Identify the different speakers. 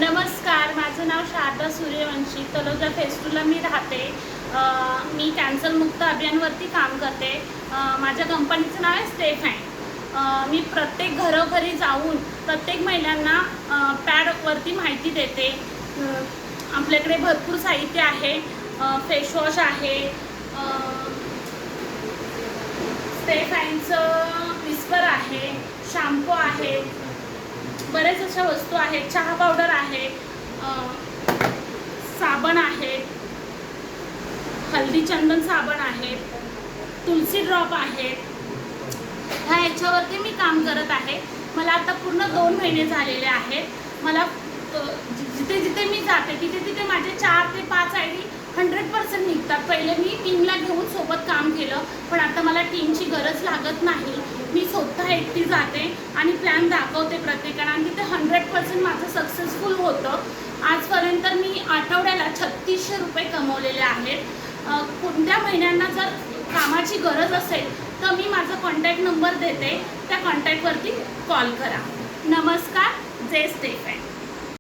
Speaker 1: नमस्कार, माझं नाव शारदा सूर्यवंशी. तलोजा फेज 2ला मी राहते. मी कॅन्सर मुक्त अभियानवरती काम करते. माझ्या कंपनीचं नाव आहे स्टेफाइन. मी प्रत्येक घरोघरी जाऊन प्रत्येक महिलांना पॅडवरती माहिती देते. आपल्याकडे भरपूर साहित्य आहे. फेसवॉश आहे, स्टेफाइनचं विस्पर आहे, शॅम्पू आहे, बरेच अशा वस्तू आहेत. चहा पावडर आहे, साबण आहे, हल्दी चंदन साबण आहे, तुलसी ड्रॉप आहे. ह्या याच्यावरती मी काम करत आहे. मला आता पूर्ण 2 महिने झालेले आहेत. मला जिथे जिथे मी जाते तिथे तिथे माझे 4 ते 5 आयडी 100% निघतात. पहिले मी टीमला घेऊन सोबत काम केलं, पण आता मला टीमची गरज लागत नाही. मी स्वतः एकटी जाते आणि प्लॅन दाखवते प्रत्येकाला, आणि तिथे 100% माझं सक्सेसफुल होतं. आजपर्यंत मी आठवड्याला 3600 रुपये कमवलेले आहेत. कोणत्या महिन्यांना जर कामाची गरज असेल तर मी माझा कॉन्टॅक्ट नंबर देते, त्या कॉन्टॅक्टवरती कॉल करा. नमस्कार, जय स्टेफाइन.